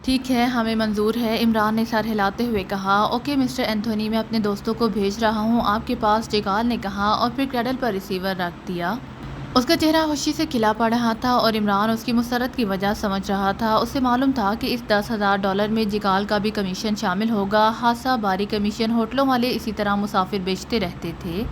ٹھیک ہے، ہمیں منظور ہے، عمران نے سر ہلاتے ہوئے کہا۔ اوکے مسٹر اینتھونی، میں اپنے دوستوں کو بھیج رہا ہوں آپ کے پاس، جیکال نے کہا اور پھر کریڈل پر ریسیور رکھ دیا۔ اس کا چہرہ خوشی سے کھلا پڑ رہا تھا اور عمران اس کی مسرت کی وجہ سمجھ رہا تھا۔ اسے معلوم تھا کہ اس $10,000 میں جیکال کا بھی کمیشن شامل ہوگا، خاصا بھاری کمیشن۔ ہوٹلوں والے اسی طرح مسافر بیچتے رہتے تھے۔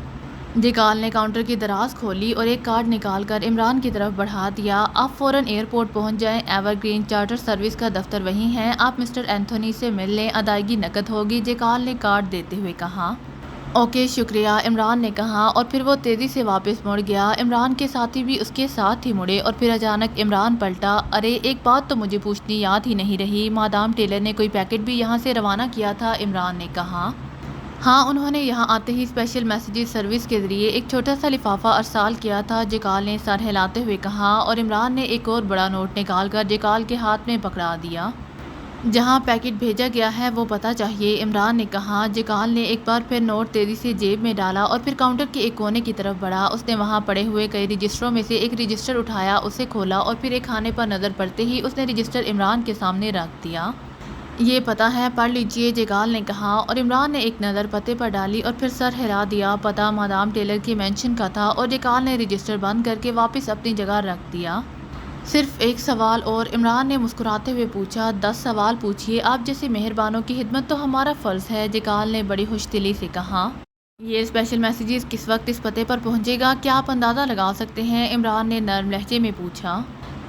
جیکال نے کاؤنٹر کی دراز کھولی اور ایک کارڈ نکال کر عمران کی طرف بڑھا دیا۔ آپ فوراً ایئرپورٹ پہنچ جائیں، ایور گرین چارٹر سروس کا دفتر وہیں ہے، آپ مسٹر اینتھونی سے مل لیں، ادائیگی نقد ہوگی، جیکال نے کارڈ دیتے ہوئے کہا۔ اوکے شکریہ، عمران نے کہا اور پھر وہ تیزی سے واپس مڑ گیا۔ عمران کے ساتھی بھی اس کے ساتھ ہی مڑے اور پھر اچانک عمران پلٹا۔ ارے ایک بات تو مجھے پوچھنی یاد ہی نہیں رہی، مادام ٹیلر نے کوئی پیکٹ بھی یہاں سے روانہ کیا تھا؟ عمران نے کہا۔ ہاں، انہوں نے یہاں آتے ہی اسپیشل میسیجز سروس کے ذریعے ایک چھوٹا سا لفافہ ارسال کیا تھا، جیکال نے سر ہلاتے ہوئے کہا اور عمران نے ایک اور بڑا نوٹ نکال کر جیکال کے ہاتھ میں پکڑا دیا۔ جہاں پیکٹ بھیجا گیا ہے وہ پتہ چاہیے، عمران نے کہا۔ جیکال نے ایک بار پھر نوٹ تیزی سے جیب میں ڈالا اور پھر کاؤنٹر کے ایک کونے کی طرف بڑھا۔ اس نے وہاں پڑے ہوئے کئی رجسٹروں میں سے ایک رجسٹر اٹھایا، اسے کھولا اور پھر ایک کھانے پر نظر پڑتے ہی اس نے رجسٹر عمران کے سامنے رکھ دیا۔ یہ پتہ ہے، پڑھ لیجئے، جیکال نے کہا اور عمران نے ایک نظر پتے پر ڈالی اور پھر سر ہلا دیا۔ پتہ مادام ٹیلر کے مینشن کا تھا اور جیکال نے رجسٹر بند کر کے واپس اپنی جگہ رکھ دیا۔ صرف ایک سوال اور، عمران نے مسکراتے ہوئے پوچھا۔ 10 سوال پوچھیے، آپ جیسے مہربانوں کی خدمت تو ہمارا فرض ہے، جیکال نے بڑی خوش دلی سے کہا۔ یہ اسپیشل میسیجز کس وقت اس پتے پر پہنچے گا، کیا آپ اندازہ لگا سکتے ہیں؟ عمران نے نرم لہجے میں پوچھا۔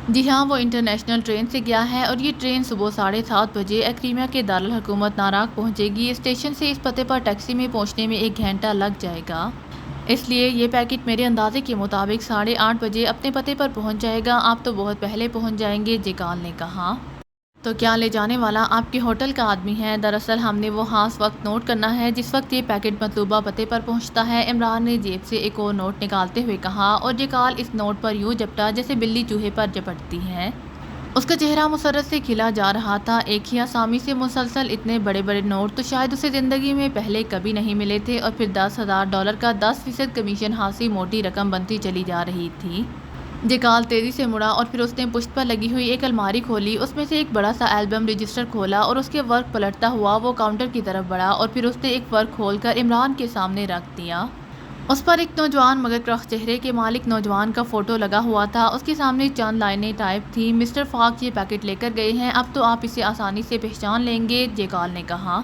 جی ہاں، وہ انٹرنیشنل ٹرین سے گیا ہے اور یہ ٹرین صبح 7:30 بجے ایکریمیا کے دارالحکومت ناراک پہنچے گی۔ اسٹیشن سے اس پتے پر ٹیکسی میں پہنچنے میں 1 گھنٹہ لگ جائے گا، اس لیے یہ پیکٹ میرے اندازے کے مطابق 8:30 بجے اپنے پتے پر پہنچ جائے گا۔ آپ تو بہت پہلے پہنچ جائیں گے، جیکال نے کہا۔ تو کیا لے جانے والا آپ کے ہوٹل کا آدمی ہے؟ دراصل ہم نے وہ خاص وقت نوٹ کرنا ہے جس وقت یہ پیکٹ مطلوبہ پتے پر پہنچتا ہے، عمران نے جیب سے ایک اور نوٹ نکالتے ہوئے کہا اور جیکال اس نوٹ پر یوں جھپٹا جیسے بلی چوہے پر جھپٹتی ہے۔ اس کا چہرہ مسرت سے کھلا جا رہا تھا۔ ایک ہی آسامی سے مسلسل اتنے بڑے بڑے نوٹ تو شاید اسے زندگی میں پہلے کبھی نہیں ملے تھے، اور پھر $10,000 کا 10% کمیشن خاصی موٹی رقم بنتی چلی جا رہی تھی۔ جیکال تیزی سے مڑا اور پھر اس نے پشت پر لگی ہوئی ایک الماری کھولی، اس میں سے ایک بڑا سا ایلبم رجسٹر کھولا اور اس کے ورق پلٹتا ہوا وہ کاؤنٹر کی طرف بڑھا اور پھر اس نے ایک ورق کھول کر عمران کے سامنے رکھ دیا۔ اس پر ایک نوجوان مگر کرخت چہرے کے مالک نوجوان کا فوٹو لگا ہوا تھا۔ اس کے سامنے چند لائنیں ٹائپ تھیں۔ مسٹر فاکس یہ پیکٹ لے کر گئے ہیں، اب تو آپ اسے آسانی سے پہچان لیں گے، جیکال نے کہا۔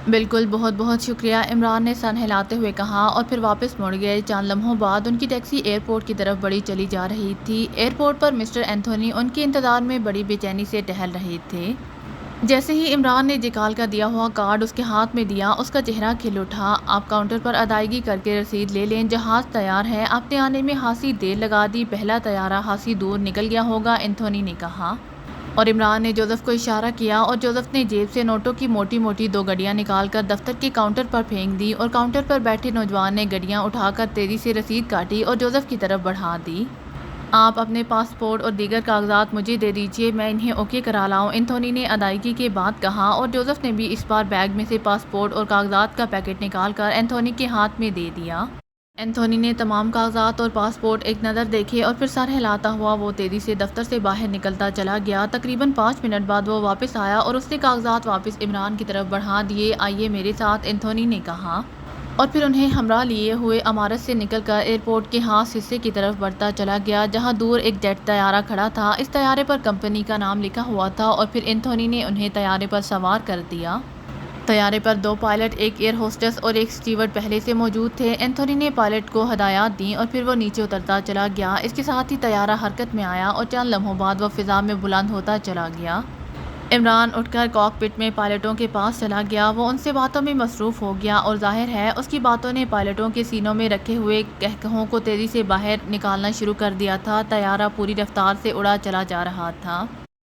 بالکل، بہت بہت شکریہ، عمران نے سر ہلاتے ہوئے کہا اور پھر واپس مڑ گئے۔ چند لمحوں بعد ان کی ٹیکسی ایئرپورٹ کی طرف بڑھی چلی جا رہی تھی۔ ایئرپورٹ پر مسٹر اینتھونی ان کے انتظار میں بڑی بے چینی سے ٹہل رہے تھے۔ جیسے ہی عمران نے جیکال کا دیا ہوا کارڈ اس کے ہاتھ میں دیا، اس کا چہرہ کھل اٹھا۔ آپ کاؤنٹر پر ادائیگی کر کے رسید لے لیں، جہاز تیار ہے، آپ نے آنے میں خاصی دیر لگا دی، پہلا طیارہ خاصی دور نکل گیا ہوگا، اینتھونی نے کہا۔ اور عمران نے جوزف کو اشارہ کیا اور جوزف نے جیب سے نوٹوں کی موٹی موٹی 2 گڈیاں نکال کر دفتر کے کاؤنٹر پر پھینک دی اور کاؤنٹر پر بیٹھے نوجوان نے گڈیاں اٹھا کر تیزی سے رسید کاٹی اور جوزف کی طرف بڑھا دی۔ آپ اپنے پاسپورٹ اور دیگر کاغذات مجھے دے دیجیے، میں انہیں اوکے کرا لاؤں، اینتھونی نے ادائیگی کے بعد کہا اور جوزف نے بھی اس بار بیگ میں سے پاسپورٹ اور کاغذات کا پیکٹ نکال کر اینتھونی کے ہاتھ میں دے دیا۔ اینتھونی نے تمام کاغذات اور پاسپورٹ ایک نظر دیکھے اور پھر سر ہلاتا ہوا وہ تیزی سے دفتر سے باہر نکلتا چلا گیا۔ تقریباً 5 منٹ بعد وہ واپس آیا اور اس نے کاغذات واپس عمران کی طرف بڑھا دیے۔ آئیے میرے ساتھ، اینتھونی نے کہا اور پھر انہیں ہمراہ لیے ہوئے عمارت سے نکل کر ایئرپورٹ کے خاص حصے کی طرف بڑھتا چلا گیا، جہاں دور ایک جیٹ طیارہ کھڑا تھا۔ اس طیارے پر کمپنی کا نام لکھا ہوا تھا اور پھر اینتھونی نے انہیں طیارے پر سوار کر دیا۔ طیارے پر 2 پائلٹ، ایک ایئر ہوسٹس اور ایک اسٹیورڈ پہلے سے موجود تھے۔ اینتھونی نے پائلٹ کو ہدایات دیں اور پھر وہ نیچے اترتا چلا گیا۔ اس کے ساتھ ہی طیارہ حرکت میں آیا اور چند لمحوں بعد وہ فضا میں بلند ہوتا چلا گیا۔ عمران اٹھ کر کاک پٹ میں پائلٹوں کے پاس چلا گیا۔ وہ ان سے باتوں میں مصروف ہو گیا اور ظاہر ہے اس کی باتوں نے پائلٹوں کے سینوں میں رکھے ہوئے قہقہوں کو تیزی سے باہر نکالنا شروع کر دیا تھا۔ طیارہ پوری رفتار سے اڑا چلا جا رہا تھا۔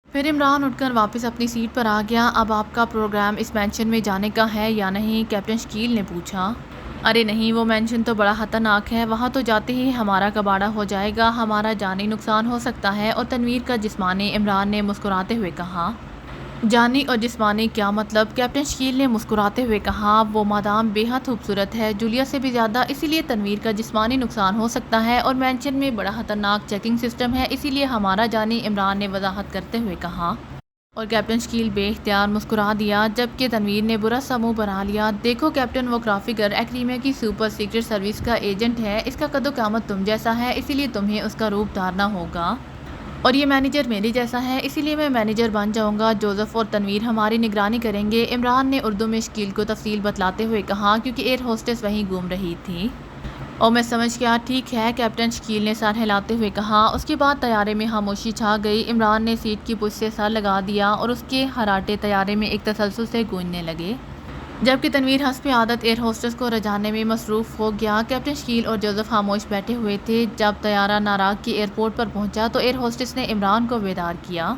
پھر عمران اٹھ کر واپس اپنی سیٹ پر آ گیا۔ اب آپ کا پروگرام اس مینشن میں جانے کا ہے یا نہیں؟ کیپٹن شکیل نے پوچھا۔ ارے نہیں، وہ مینشن تو بڑا خطرناک ہے، وہاں تو جاتے ہی ہمارا کباڑہ ہو جائے گا، ہمارا جانی نقصان ہو سکتا ہے اور تنویر کا جسمانی، عمران نے مسکراتے ہوئے کہا۔ جانی اور جسمانی کیا مطلب؟ کیپٹن شکیل نے مسکراتے ہوئے کہا۔ وہ مادام بے حد خوبصورت ہے، جولیا سے بھی زیادہ، اسی لیے تنویر کا جسمانی نقصان ہو سکتا ہے اور مینشن میں بڑا خطرناک چیکنگ سسٹم ہے، اسی لیے ہمارا جانی، عمران نے وضاحت کرتے ہوئے کہا۔ اور کیپٹن شکیل بے اختیار مسکرا دیا جبکہ تنویر نے برا سا منہ بنا لیا۔ دیکھو کیپٹن، وہ گرافیگر ایکریمیا کی سپر سیکرٹ سروس کا ایجنٹ ہے، اس کا قد و قامت تم جیسا ہے، اسی لیے تمہیں اس کا روپ دھارنا ہوگا، اور یہ مینیجر میرے جیسا ہے، اسی لیے میں مینیجر بن جاؤں گا۔ جوزف اور تنویر ہماری نگرانی کریں گے، عمران نے اردو میں شکیل کو تفصیل بتلاتے ہوئے کہا، کیونکہ ایئر ہوسٹس وہیں گھوم رہی تھی۔ اور میں سمجھ گیا، ٹھیک ہے، کیپٹن شکیل نے سر ہلاتے ہوئے کہا۔ اس کے بعد طیارے میں خاموشی چھا گئی۔ عمران نے سیٹ کی پشت سے سر لگا دیا اور اس کے خراٹے طیارے میں ایک تسلسل سے گونجنے لگے، جبکہ تنویر حسب عادت ایئر ہوسٹس کو رجانے میں مصروف ہو گیا۔ کیپٹن شکیل اور جوزف خاموش بیٹھے ہوئے تھے۔ جب طیارہ ناراگ کی ایئرپورٹ پر پہنچا تو ایئر ہوسٹس نے عمران کو بیدار کیا۔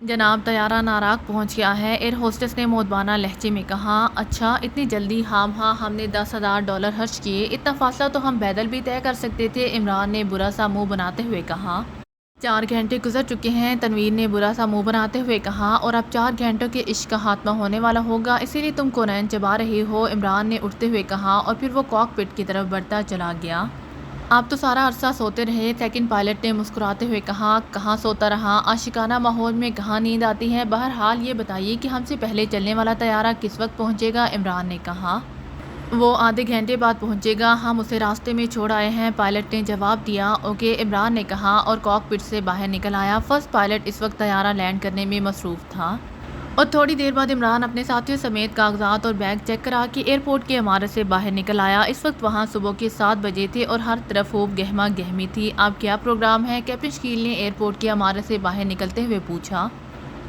جناب، طیارہ ناراگ پہنچ گیا ہے، ایئر ہوسٹس نے مؤدبانہ لہجے میں کہا۔ اچھا، اتنی جلدی؟ ہاں، ہم نے $10,000 خرچ کیے، اتنا فاصلہ تو ہم پیدل بھی طے کر سکتے تھے، عمران نے برا سا منہ بناتے ہوئے کہا۔ 4 گھنٹے گزر چکے ہیں، تنویر نے برا سا منہ بناتے ہوئے کہا، اور اب 4 گھنٹوں کے عشق کا خاتمہ ہونے والا ہوگا، اسی لیے تم کونین چبا رہے ہو، عمران نے اٹھتے ہوئے کہا، اور پھر وہ کاک پٹ کی طرف بڑھتا چلا گیا۔ آپ تو سارا عرصہ سوتے رہے، سیکنڈ پائلٹ نے مسکراتے ہوئے کہا۔ کہاں سوتا رہا، عاشقانہ ماحول میں کہاں نیند آتی ہے، بہرحال یہ بتائیے کہ ہم سے پہلے چلنے والا طیارہ کس وقت پہنچے گا، عمران نے کہا۔ وہ آدھے گھنٹے بعد پہنچے گا، ہم اسے راستے میں چھوڑ آئے ہیں، پائلٹ نے جواب دیا۔ اوکے، عمران نے کہا اور کاک پٹ سے باہر نکل آیا۔ فرسٹ پائلٹ اس وقت طیارہ لینڈ کرنے میں مصروف تھا، اور تھوڑی دیر بعد عمران اپنے ساتھیوں سمیت کاغذات اور بیگ چیک کرا کے ایئرپورٹ کی عمارت سے باہر نکل آیا۔ اس وقت وہاں صبح کے 7 بجے تھے اور ہر طرف خوب گہما گہمی تھی۔ اب کیا پروگرام ہے، کیپٹن شکیل نے ایئرپورٹ کی عمارت سے باہر نکلتے ہوئے پوچھا۔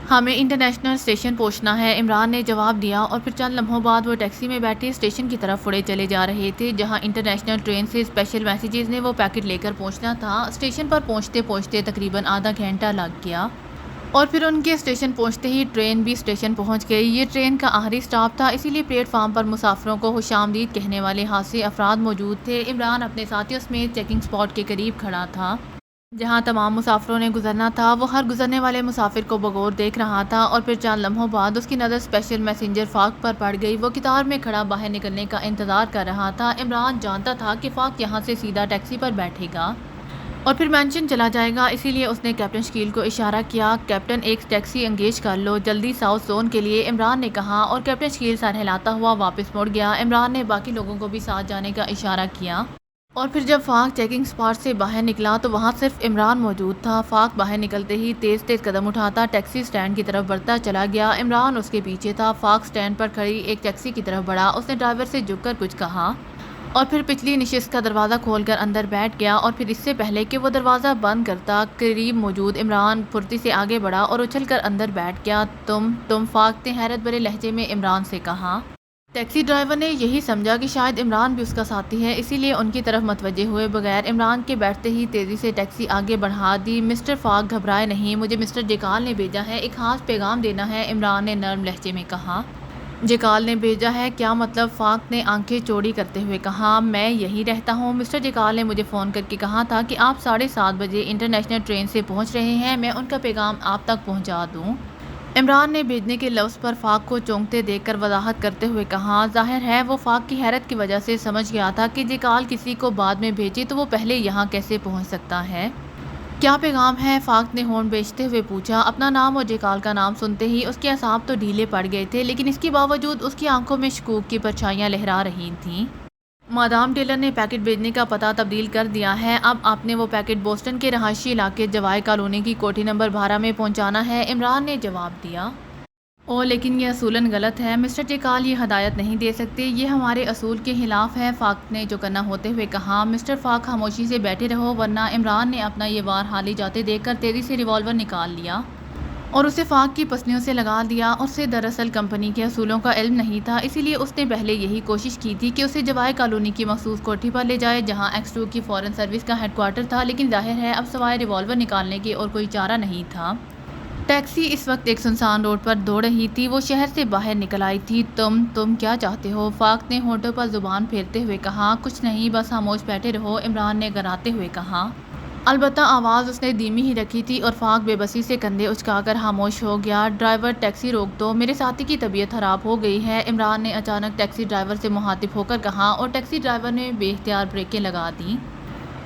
ہمیں انٹرنیشنل اسٹیشن پہنچنا ہے، عمران نے جواب دیا، اور پھر چند لمحوں بعد وہ ٹیکسی میں بیٹھے اسٹیشن کی طرف اڑے چلے جا رہے تھے، جہاں انٹرنیشنل ٹرین سے اسپیشل میسیجز نے وہ پیکٹ لے کر پہنچنا تھا۔ اسٹیشن پر پہنچتے پہنچتے تقریباً آدھا گھنٹہ لگ گیا، اور پھر ان کے اسٹیشن پہنچتے ہی ٹرین بھی اسٹیشن پہنچ گئی۔ یہ ٹرین کا آخری اسٹاپ تھا، اسی لیے پلیٹ فارم پر مسافروں کو خوش آمدید کہنے والے خاصے افراد موجود تھے۔ عمران اپنے ساتھیوں سمیت چیکنگ اسپاٹ کے قریب کھڑا تھا، جہاں تمام مسافروں نے گزرنا تھا۔ وہ ہر گزرنے والے مسافر کو بغور دیکھ رہا تھا، اور پھر چند لمحوں بعد اس کی نظر اسپیشل میسنجر فاق پر پڑ گئی۔ وہ قطار میں کھڑا باہر نکلنے کا انتظار کر رہا تھا۔ عمران جانتا تھا کہ فاق یہاں سے سیدھا ٹیکسی پر بیٹھے گا اور پھر مینشن چلا جائے گا، اسی لیے اس نے کیپٹن شکیل کو اشارہ کیا۔ کیپٹن، ایک ٹیکسی انگیج کر لو، جلدی ساؤتھ زون کے لیے، عمران نے کہا، اور کیپٹن شکیل سر ہلاتا ہوا واپس مڑ گیا۔ عمران نے باقی لوگوں کو بھی ساتھ جانے کا اشارہ کیا، اور پھر جب فاق چیکنگ اسپاٹ سے باہر نکلا تو وہاں صرف عمران موجود تھا۔ فاق باہر نکلتے ہی تیز تیز قدم اٹھاتا ٹیکسی اسٹینڈ کی طرف بڑھتا چلا گیا، عمران اس کے پیچھے تھا۔ فاق اسٹینڈ پر کھڑی ایک ٹیکسی کی طرف بڑھا، اس نے ڈرائیور سے جھک کر کچھ کہا، اور پھر پچھلی نشست کا دروازہ کھول کر اندر بیٹھ گیا، اور پھر اس سے پہلے کہ وہ دروازہ بند کرتا، قریب موجود عمران پھرتی سے آگے بڑھا اور اچھل کر اندر بیٹھ گیا۔ تم فاق نے حیرت بھرے لہجے میں عمران سے کہا۔ ٹیکسی ڈرائیور نے یہی سمجھا کہ شاید عمران بھی اس کا ساتھی ہے، اسی لیے ان کی طرف متوجہ ہوئے بغیر عمران کے بیٹھتے ہی تیزی سے ٹیکسی آگے بڑھا دی۔ مسٹر فاق، گھبرائے نہیں، مجھے مسٹر جیکال نے بھیجا ہے، ایک خاص پیغام دینا ہے، عمران نے نرم لہجے میں کہا۔ جیکال نے بھیجا ہے؟ کیا مطلب؟ فاق نے آنکھیں چوڑی کرتے ہوئے کہا۔ میں یہی رہتا ہوں، مسٹر جیکال نے مجھے فون کر کے کہا تھا کہ آپ 7:30 بجے انٹرنیشنل ٹرین سے پہنچ رہے ہیں، میں ان کا پیغام آپ تک پہنچا دوں۔ عمران نے بھیجنے کے لفظ پر فاق کو چونکتے دیکھ کر وضاحت کرتے ہوئے کہا۔ ظاہر ہے وہ فاق کی حیرت کی وجہ سے سمجھ گیا تھا کہ جیکال کسی کو بعد میں بھیجے تو وہ پہلے یہاں کیسے پہنچ سکتا ہے۔ کیا پیغام ہے؟ فاق نے ہونٹ بیچتے ہوئے پوچھا۔ اپنا نام اور جیکال کا نام سنتے ہی اس کے اعصاب تو ڈھیلے پڑ گئے تھے، لیکن اس کے باوجود اس کی آنکھوں میں شکوک کی پرچھائیاں لہرا رہی تھیں۔ مادام ٹیلر نے پیکٹ بھیجنے کا پتہ تبدیل کر دیا ہے، اب آپ نے وہ پیکٹ بوسٹن کے رہائشی علاقے جوائے کالونی کی کوٹھی نمبر 12 میں پہنچانا ہے، عمران نے جواب دیا۔ لیکن یہ اصولاً غلط ہے، مسٹر جیکال یہ ہدایت نہیں دے سکتے، یہ ہمارے اصول کے خلاف ہے، فاق نے چوکنا ہوتے ہوئے کہا۔ مسٹر فاق، خاموشی سے بیٹھے رہو ورنہ، عمران نے اپنا یہ وار حالی جاتے دیکھ کر تیزی سے ریوالور نکال لیا اور اسے فاق کی پسلیوں سے لگا دیا۔ اسے دراصل کمپنی کے اصولوں کا علم نہیں تھا، اسی لیے اس نے پہلے یہی کوشش کی تھی کہ اسے جوائے کالونی کی مخصوص کوٹھی پر لے جائے، جہاں X2 کی فورن سروس کا ہیڈ کوارٹر تھا، لیکن ظاہر ہے اب سوائے ریوالور نکالنے کے اور کوئی چارہ نہیں تھا۔ ٹیکسی اس وقت ایک سنسان روڈ پر دوڑ رہی تھی، وہ شہر سے باہر نکل آئی تھی۔ تم کیا چاہتے ہو؟ فاق نے ہونٹوں پر زبان پھیرتے ہوئے کہا۔ کچھ نہیں، بس خاموش بیٹھے رہو، عمران نے گراتے ہوئے کہا۔ البتہ آواز اس نے دھیمی ہی رکھی تھی، اور فاق بے بسی سے کندھے اچکا کر خاموش ہو گیا۔ ڈرائیور، ٹیکسی روک دو، میرے ساتھی کی طبیعت خراب ہو گئی ہے، عمران نے اچانک ٹیکسی ڈرائیور سے مخاطب ہو کر کہا، اور ٹیکسی ڈرائیور نے بے اختیار بریکیں لگا دیں۔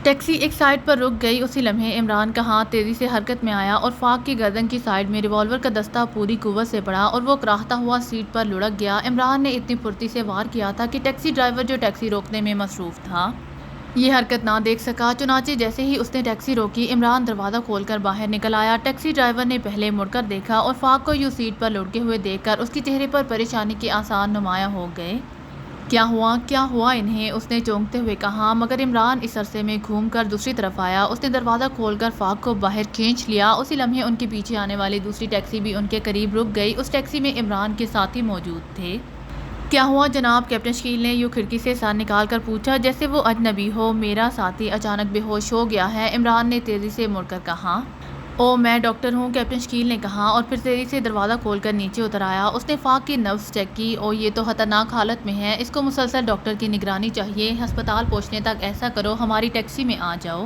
ٹیکسی ایک سائڈ پر رک گئی۔ اسی لمحے عمران کا ہاتھ تیزی سے حرکت میں آیا اور فاق کی گردن کی سائڈ میں ریوالور کا دستہ پوری قوت سے پڑا اور وہ کراہتا ہوا سیٹ پر لڑک گیا۔ عمران نے اتنی پھرتی سے وار کیا تھا کہ ٹیکسی ڈرائیور جو ٹیکسی روکنے میں مصروف تھا یہ حرکت نہ دیکھ سکا۔ چنانچہ جیسے ہی اس نے ٹیکسی روکی، عمران دروازہ کھول کر باہر نکل آیا۔ ٹیکسی ڈرائیور نے پہلے مڑ کر دیکھا اور فاق کو یوں سیٹ پر لڑکے ہوئے دیکھ کر اس کے چہرے پر پریشانی کے آثار نمایاں ہو گئے۔ کیا ہوا انہیں؟ اس نے چونکتے ہوئے کہا، مگر عمران اس عرصے میں گھوم کر دوسری طرف آیا۔ اس نے دروازہ کھول کر فاق کو باہر کھینچ لیا۔ اسی لمحے ان کے پیچھے آنے والی دوسری ٹیکسی بھی ان کے قریب رک گئی۔ اس ٹیکسی میں عمران کے ساتھی موجود تھے۔ کیا ہوا جناب؟ کیپٹن شکیل نے یوں کھڑکی سے سر نکال کر پوچھا جیسے وہ اجنبی ہو۔ میرا ساتھی اچانک بے ہوش ہو گیا ہے، عمران نے تیزی سے مڑ کر کہا۔ او، میں ڈاکٹر ہوں، کیپٹن شکیل نے کہا اور پھر تیزی سے دروازہ کھول کر نیچے اتر آیا۔ اس نے فاق کی نبض چیک کی۔ او، یہ تو خطرناک حالت میں ہے، اس کو مسلسل ڈاکٹر کی نگرانی چاہیے۔ ہسپتال پہنچنے تک ایسا کرو، ہماری ٹیکسی میں آ جاؤ۔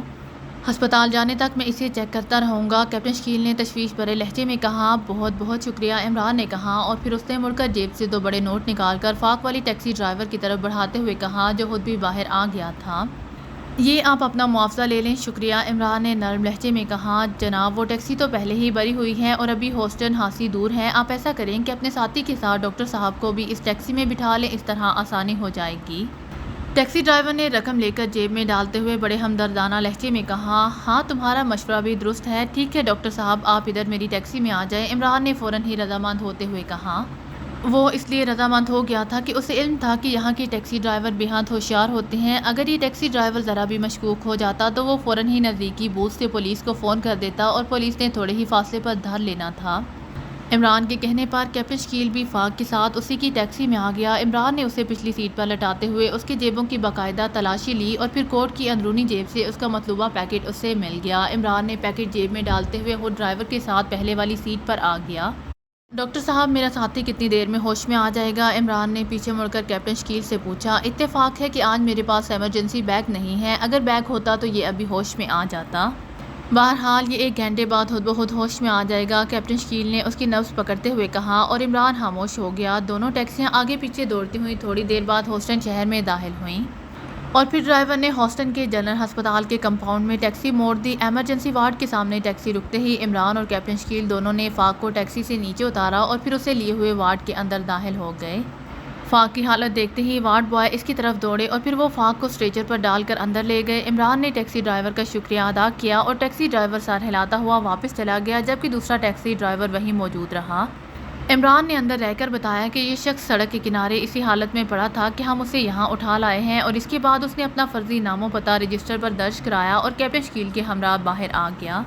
ہسپتال جانے تک میں اسے چیک کرتا رہوں گا، کیپٹن شکیل نے تشویش بھرے لہجے میں کہا۔ بہت بہت شکریہ، عمران نے کہا اور پھر اس نے مڑ کر جیب سے 2 بڑے نوٹ نکال کر فاق والی ٹیکسی ڈرائیور کی طرف بڑھاتے ہوئے کہا جو خود بھی باہر آ گیا تھا۔ یہ آپ اپنا معاوضہ لے لیں۔ شکریہ، عمران نے نرم لہجے میں کہا۔ جناب، وہ ٹیکسی تو پہلے ہی بھری ہوئی ہے اور ابھی ہوسٹن ہاسی دور ہے۔ آپ ایسا کریں کہ اپنے ساتھی کے ساتھ ڈاکٹر صاحب کو بھی اس ٹیکسی میں بٹھا لیں، اس طرح آسانی ہو جائے گی۔ ٹیکسی ڈرائیور نے رقم لے کر جیب میں ڈالتے ہوئے بڑے ہمدردانہ لہجے میں کہا۔ ہاں، تمہارا مشورہ بھی درست ہے۔ ٹھیک ہے ڈاکٹر صاحب، آپ ادھر میری ٹیکسی میں آ جائیں، عمران نے فوراً ہی رضامند ہوتے ہوئے کہا۔ وہ اس لیے رضامند ہو گیا تھا کہ اسے علم تھا کہ یہاں کے ٹیکسی ڈرائیور بے حد ہوشیار ہوتے ہیں۔ اگر یہ ٹیکسی ڈرائیور ذرا بھی مشکوک ہو جاتا تو وہ فوراً ہی نزدیکی بوتھ سے پولیس کو فون کر دیتا اور پولیس نے تھوڑے ہی فاصلے پر دھر لینا تھا۔ عمران کے کہنے پر کیپٹن شکیل بھی فاق کے ساتھ اسی کی ٹیکسی میں آ گیا۔ عمران نے اسے پچھلی سیٹ پر لٹاتے ہوئے اس کے جیبوں کی باقاعدہ تلاشی لی اور پھر کوٹ کی اندرونی جیب سے اس کا مطلوبہ پیکٹ اسے مل گیا۔ عمران نے پیکٹ جیب میں ڈالتے ہوئے خود ڈرائیور کے ساتھ پہلے والی سیٹ پر آ گیا۔ ڈاکٹر صاحب، میرا ساتھی کتنی دیر میں ہوش میں آ جائے گا؟ عمران نے پیچھے مڑ کر کیپٹن شکیل سے پوچھا۔ اتفاق ہے کہ آج میرے پاس ایمرجنسی بیگ نہیں ہے، اگر بیگ ہوتا تو یہ ابھی ہوش میں آ جاتا۔ بہرحال یہ 1 گھنٹے بعد خود بخود ہوش میں آ جائے گا، کیپٹن شکیل نے اس کی نبض پکڑتے ہوئے کہا اور عمران خاموش ہو گیا۔ دونوں ٹیکسیاں آگے پیچھے دوڑتی ہوئی تھوڑی دیر بعد ہوسٹن شہر میں داخل ہوئیں اور پھر ڈرائیور نے ہوسٹن کے جنرل ہسپتال کے کمپاؤنڈ میں ٹیکسی موڑ دی۔ ایمرجنسی وارڈ کے سامنے ٹیکسی رکتے ہی عمران اور کیپٹن شکیل دونوں نے فاق کو ٹیکسی سے نیچے اتارا اور پھر اسے لیے ہوئے وارڈ کے اندر داخل ہو گئے۔ فاق کی حالت دیکھتے ہی وارڈ بوائے اس کی طرف دوڑے اور پھر وہ فاق کو اسٹریچر پر ڈال کر اندر لے گئے۔ عمران نے ٹیکسی ڈرائیور کا شکریہ ادا کیا اور ٹیکسی ڈرائیور سر ہلاتا ہوا واپس چلا گیا، جبکہ دوسرا ٹیکسی ڈرائیور وہیں موجود رہا۔ عمران نے اندر رہ کر بتایا کہ یہ شخص سڑک کے کنارے اسی حالت میں پڑا تھا کہ ہم اسے یہاں اٹھا لائے ہیں، اور اس کے بعد اس نے اپنا فرضی نام و پتہ رجسٹر پر درج کرایا اور کیپٹن شکیل کے ہمراہ باہر آ گیا۔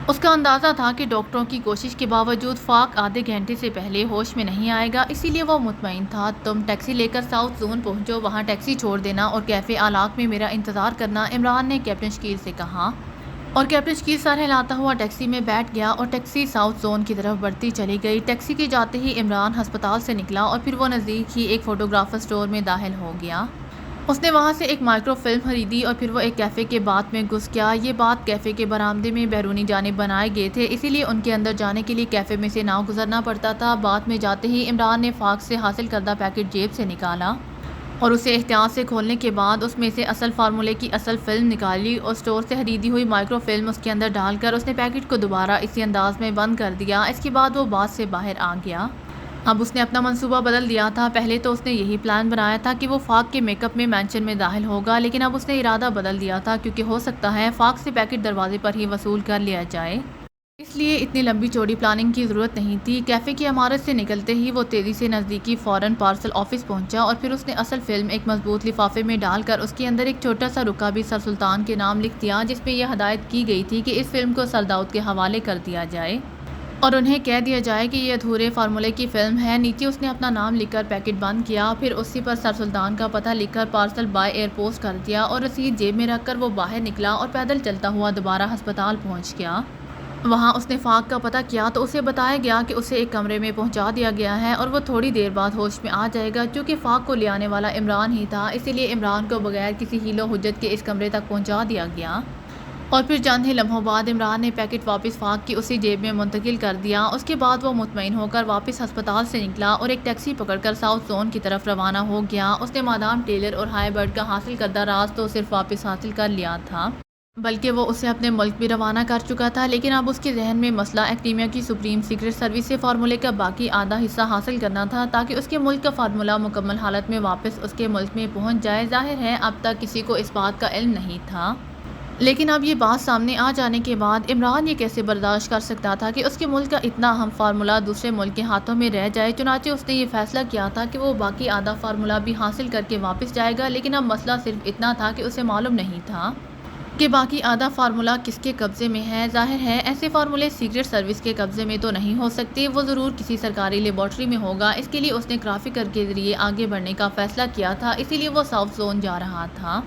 اس کا اندازہ تھا کہ ڈاکٹروں کی کوشش کے باوجود فاق آدھے گھنٹے سے پہلے ہوش میں نہیں آئے گا، اسی لیے وہ مطمئن تھا۔ تم ٹیکسی لے کر ساؤتھ زون پہنچو، وہاں ٹیکسی چھوڑ دینا اور کیفے آلاک میں میرا انتظار کرنا، عمران نے کیپٹن شکیل سے کہا۔ اور کیپٹن شکیل سر ہلاتا ہوا ٹیکسی میں بیٹھ گیا اور ٹیکسی ساؤتھ زون کی طرف بڑھتی چلی گئی۔ ٹیکسی کے جاتے ہی عمران ہسپتال سے نکلا اور پھر وہ نزدیک ہی ایک فوٹوگرافر سٹور میں داخل ہو گیا۔ اس نے وہاں سے ایک مائکرو فلم خریدی اور پھر وہ ایک کیفے کے بات میں گھس گیا۔ یہ بات کیفے کے برآمدے میں بیرونی جانب بنائے گئے تھے، اسی لیے ان کے اندر جانے کے لیے کیفے میں سے نہ گزرنا پڑتا تھا۔ بات میں جاتے ہی عمران نے فاق سے حاصل کردہ پیکٹ جیب سے نکالا اور اسے احتیاط سے کھولنے کے بعد اس میں سے اصل فارمولے کی اصل فلم نکالی اور سٹور سے خریدی ہوئی مائکرو فلم اس کے اندر ڈال کر اس نے پیکٹ کو دوبارہ اسی انداز میں بند کر دیا۔ اس کے بعد وہ بات سے باہر آ گیا۔ اب اس نے اپنا منصوبہ بدل دیا تھا۔ پہلے تو اس نے یہی پلان بنایا تھا کہ وہ فاق کے میک اپ میں مینشن میں داخل ہوگا، لیکن اب اس نے ارادہ بدل دیا تھا کیونکہ ہو سکتا ہے فاق سے پیکٹ دروازے پر ہی وصول کر لیا جائے۔ اس لیے اتنی لمبی چوڑی پلاننگ کی ضرورت نہیں تھی۔ کیفے کی عمارت سے نکلتے ہی وہ تیزی سے نزدیکی فورن پارسل آفس پہنچا اور پھر اس نے اصل فلم ایک مضبوط لفافے میں ڈال کر اس کے اندر ایک چھوٹا سا رکا بھی سر سلطان کے نام لکھ دیا، جس میں یہ ہدایت کی گئی تھی کہ اس فلم کو سر داؤد کے حوالے کر دیا جائے اور انہیں کہہ دیا جائے کہ یہ ادھورے فارمولے کی فلم ہے۔ نیچے اس نے اپنا نام لکھ کر پیکٹ بند کیا، پھر اسی پر سر سلطان کا پتہ لکھ کر پارسل بائے ایئر پوسٹ کر دیا اور رسید جیب میں رکھ کر وہ باہر نکلا اور پیدل چلتا ہوا دوبارہ ہسپتال پہنچ گیا۔ وہاں اس نے فاق کا پتہ کیا تو اسے بتایا گیا کہ اسے ایک کمرے میں پہنچا دیا گیا ہے اور وہ تھوڑی دیر بعد ہوش میں آ جائے گا۔ چونکہ فاق کو لے آنے والا عمران ہی تھا، اسی لیے عمران کو بغیر کسی حیل و حجت کے اس کمرے تک پہنچا دیا گیا اور پھر چند ہی لمحوں بعد عمران نے پیکٹ واپس فاق کی اسی جیب میں منتقل کر دیا۔ اس کے بعد وہ مطمئن ہو کر واپس ہسپتال سے نکلا اور ایک ٹیکسی پکڑ کر ساؤتھ زون کی طرف روانہ ہو گیا۔ اس نے مادام ٹیلر اور ہائی برڈ کا حاصل کردہ راز تو صرف واپس حاصل کر لیا تھا۔ بلکہ وہ اسے اپنے ملک بھی روانہ کر چکا تھا، لیکن اب اس کے ذہن میں مسئلہ ایکٹیمیا کی سپریم سیکرٹ سروس سے فارمولے کا باقی آدھا حصہ حاصل کرنا تھا تاکہ اس کے ملک کا فارمولہ مکمل حالت میں واپس اس کے ملک میں پہنچ جائے۔ ظاہر ہے اب تک کسی کو اس بات کا علم نہیں تھا، لیکن اب یہ بات سامنے آ جانے کے بعد عمران یہ کیسے برداشت کر سکتا تھا کہ اس کے ملک کا اتنا اہم فارمولہ دوسرے ملک کے ہاتھوں میں رہ جائے۔ چنانچہ اس نے یہ فیصلہ کیا تھا کہ وہ باقی آدھا فارمولہ بھی حاصل کر کے واپس جائے گا، لیکن اب مسئلہ صرف اتنا تھا کہ اسے معلوم نہیں تھا کہ باقی آدھا فارمولہ کس کے قبضے میں ہے۔ ظاہر ہے ایسے فارمولے سیکرٹ سروس کے قبضے میں تو نہیں ہو سکتے، وہ ضرور کسی سرکاری لیبارٹری میں ہوگا۔ اس کے لیے اس نے کرافیکر کے ذریعے آگے بڑھنے کا فیصلہ کیا تھا، اسی لیے وہ ساؤتھ زون جا رہا تھا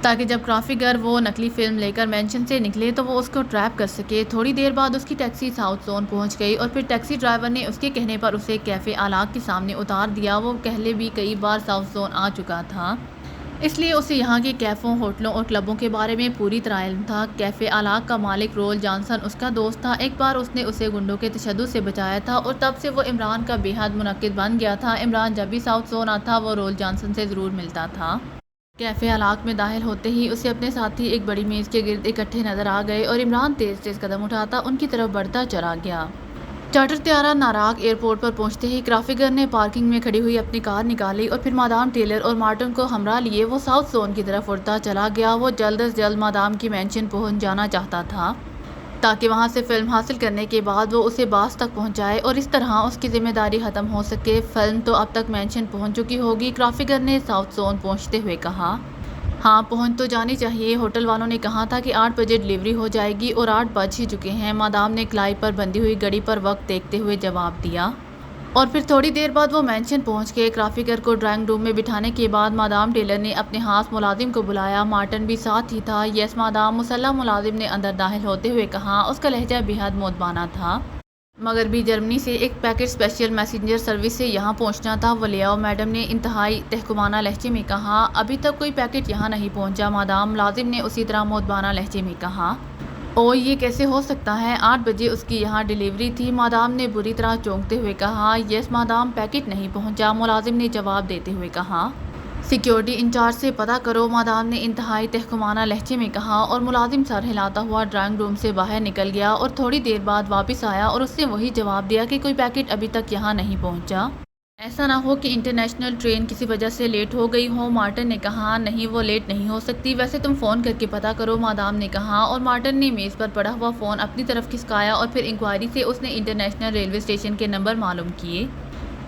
تاکہ جب کرافیکر وہ نقلی فلم لے کر مینشن سے نکلے تو وہ اس کو ٹریپ کر سکے۔ تھوڑی دیر بعد اس کی ٹیکسی ساؤتھ زون پہنچ گئی اور پھر ٹیکسی ڈرائیور نے اس کے کہنے پر اسے کیفے آلاک کے سامنے اتار دیا۔ وہ پہلے بھی کئی بار ساؤتھ زون آ چکا تھا، اس لیے اسے یہاں کے کیفوں، ہوٹلوں اور کلبوں کے بارے میں پوری طرح علم تھا۔ کیفے آلاک کا مالک رول جانسن اس کا دوست تھا۔ ایک بار اس نے اسے گنڈوں کے تشدد سے بچایا تھا اور تب سے وہ عمران کا بے حد منعقد بن گیا تھا۔ عمران جب بھی ساؤتھ زون آتا وہ رول جانسن سے ضرور ملتا تھا۔ کیفے آلاک میں داخل ہوتے ہی اسے اپنے ساتھی ایک بڑی میز کے گرد اکٹھے نظر آ گئے اور عمران تیز تیز قدم اٹھاتا ان کی طرف بڑھتا چلا گیا۔ چارٹر طیارہ ناراک ایئرپورٹ پر پہنچتے ہی کرافیکر نے پارکنگ میں کھڑی ہوئی اپنی کار نکالی اور پھر مادام ٹیلر اور مارٹن کو ہمراہ لیے وہ ساؤتھ زون کی طرف اڑتا چلا گیا۔ وہ جلد از جلد مادام کی مینشن پہنچ جانا چاہتا تھا تاکہ وہاں سے فلم حاصل کرنے کے بعد وہ اسے باز تک پہنچائے اور اس طرح اس کی ذمہ داری ختم ہو سکے۔ فلم تو اب تک مینشن پہنچ چکی ہوگی، کرافیکر نے ساؤتھ زون پہنچتے ہوئے کہا۔ ہاں پہنچ تو جانی چاہیے، ہوٹل والوں نے کہا تھا کہ 8 بجے ڈلیوری ہو جائے گی اور 8 بج ہی چکے ہیں، مادام نے کلائی پر بندھی ہوئی گھڑی پر وقت دیکھتے ہوئے جواب دیا۔ اور پھر تھوڑی دیر بعد وہ مینشن پہنچ گئے۔ کرافیکر کو ڈرائنگ روم میں بٹھانے کے بعد مادام ٹیلر نے اپنے خاص ملازم کو بلایا، مارٹن بھی ساتھ ہی تھا۔ یس مادام، مسلح ملازم نے اندر داخل ہوتے ہوئے کہا۔ اس کا لہجہ بے حد مؤدبانہ تھا، مغربی جرمنی سے ایک پیکٹ اسپیشل میسنجر سروس سے یہاں پہنچنا تھا۔ وہ لے آؤ، میڈم نے انتہائی تحکمانہ لہجے میں کہا۔ ابھی تک کوئی پیکٹ یہاں نہیں پہنچا مادام، ملازم نے اسی طرح مؤدبانہ لہجے میں کہا۔ او یہ کیسے ہو سکتا ہے، 8 بجے اس کی یہاں ڈلیوری تھی، مادام نے بری طرح چونکتے ہوئے کہا۔ یس مادام، پیکٹ نہیں پہنچا، ملازم نے جواب دیتے ہوئے کہا۔ سیکیورٹی انچارج سے پتہ کرو، مادام نے انتہائی تحکمانہ لہجے میں کہا، اور ملازم سر ہلاتا ہوا ڈرائنگ روم سے باہر نکل گیا اور تھوڑی دیر بعد واپس آیا اور اس نے وہی جواب دیا کہ کوئی پیکٹ ابھی تک یہاں نہیں پہنچا۔ ایسا نہ ہو کہ انٹرنیشنل ٹرین کسی وجہ سے لیٹ ہو گئی ہو، مارٹن نے کہا۔ نہیں وہ لیٹ نہیں ہو سکتی، ویسے تم فون کر کے پتہ کرو، مادام نے کہا، اور مارٹن نے میز پر پڑا ہوا فون اپنی طرف کھسکایا اور پھر انکوائری سے اس نے انٹرنیشنل ریلوے اسٹیشن کے نمبر معلوم کیے۔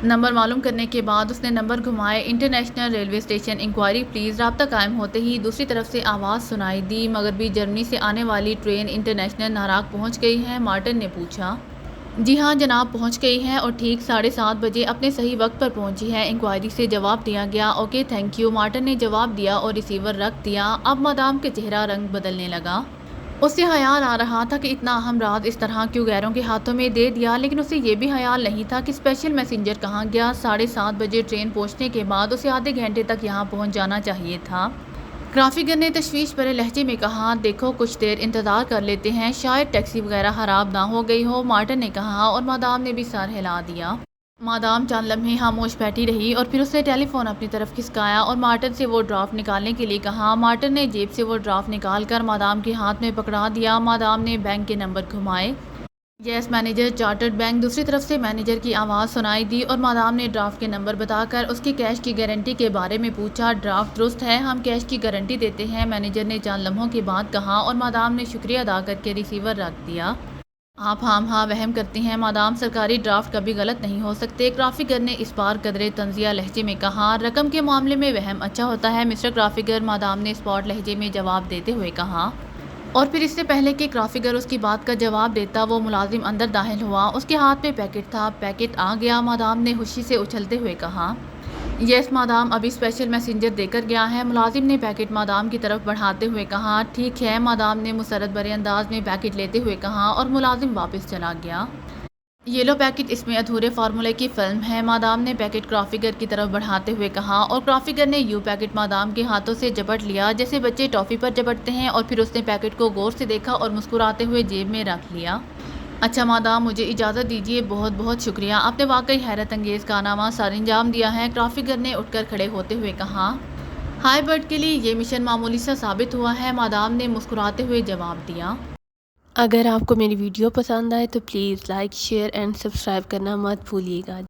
نمبر معلوم کرنے کے بعد اس نے نمبر گھمائے۔ International railway station, enquiry please. رابطہ قائم ہوتے ہی دوسری طرف سے آواز سنائی دی۔ مغربی جرمنی سے آنے والی ٹرین انٹرنیشنل ناراک پہنچ گئی ہے، مارٹن نے پوچھا۔ جی ہاں جناب، پہنچ گئی ہے اور ٹھیک 7:30 بجے اپنے صحیح وقت پر پہنچی ہے، انکوائری سے جواب دیا گیا۔ اوکے تھینک یو، مارٹن نے جواب دیا اور ریسیور رکھ دیا۔ اب مادام کے چہرہ رنگ بدلنے لگا۔ اس سے خیال آ رہا تھا کہ اتنا اہم راز اس طرح کیوں غیروں کے ہاتھوں میں دے دیا، لیکن اسے یہ بھی خیال نہیں تھا کہ اسپیشل میسنجر کہاں گیا۔ 7:30 بجے ٹرین پہنچنے کے بعد اسے آدھے گھنٹے تک یہاں پہنچ جانا چاہیے تھا۔ کرافیکر نے تشویش بھرے لہجے میں کہا۔ دیکھو کچھ دیر انتظار کر لیتے ہیں، شاید ٹیکسی وغیرہ خراب نہ ہو گئی ہو، مارٹن نے کہا، اور مادام نے بھی سر ہلا دیا۔ مادام چند لمحے خاموش بیٹھی رہی اور پھر اس نے ٹیلی فون اپنی طرف کھسکایا اور مارٹن سے وہ ڈرافٹ نکالنے کے لیے کہا۔ مارٹن نے جیب سے وہ ڈرافٹ نکال کر مادام کے ہاتھ میں پکڑا دیا۔ مادام نے بینک کے نمبر گھمائے۔ یس مینیجر، چارٹرڈ بینک۔ دوسری طرف سے مینیجر کی آواز سنائی دی اور مادام نے ڈرافٹ کے نمبر بتا کر اس کی کیش کی گارنٹی کے بارے میں پوچھا۔ ڈرافٹ درست ہے، ہم کیش کی گارنٹی دیتے ہیں، مینیجر نے چند لمحوں کے بعد کہا، اور مادام نے شکریہ ادا کر کے ریسیور رکھ دیا۔ آپ ہاں وہم کرتی ہیں مادام، سرکاری ڈرافٹ کبھی غلط نہیں ہو سکتے، کرافیکر نے اس بار قدرے تنزیہ لہجے میں کہا۔ رقم کے معاملے میں وہم اچھا ہوتا ہے مسٹر کرافیکر، مادام نے اسپاٹ لہجے میں جواب دیتے ہوئے کہا۔ اور پھر اس سے پہلے کہ کرافیکر اس کی بات کا جواب دیتا وہ ملازم اندر داخل ہوا، اس کے ہاتھ میں پیکٹ تھا۔ پیکٹ آ گیا، مادام نے خوشی سے اچھلتے ہوئے کہا۔ یس مادام، ابھی اسپیشل میسنجر دے کر گیا ہے، ملازم نے پیکٹ مادام کی طرف بڑھاتے ہوئے کہا۔ ٹھیک ہے، مادام نے مسرت بھرے انداز میں پیکٹ لیتے ہوئے کہا، اور ملازم واپس چلا گیا۔ یہ لو پیکٹ، اس میں ادھورے فارمولے کی فلم ہے، مادام نے پیکٹ کرافیکر کی طرف بڑھاتے ہوئے کہا، اور کرافیکر نے یوں پیکٹ مادام کے ہاتھوں سے جپٹ لیا جیسے بچے ٹافی پر جپٹتے ہیں، اور پھر اس نے پیکٹ کو غور سے دیکھا اور مسکراتے ہوئے جیب میں رکھ لیا۔ اچھا مادام، مجھے اجازت دیجیے، بہت بہت شکریہ، آپ نے واقعی حیرت انگیز کارنامہ سر انجام دیا ہے، کرافیکر نے اٹھ کر کھڑے ہوتے ہوئے کہا۔ ہائی برڈ کے لیے یہ مشن معمولی سا ثابت ہوا ہے، مادام نے مسکراتے ہوئے جواب دیا۔ اگر آپ کو میری ویڈیو پسند آئے تو please like, share and subscribe کرنا مت بھولیے گا۔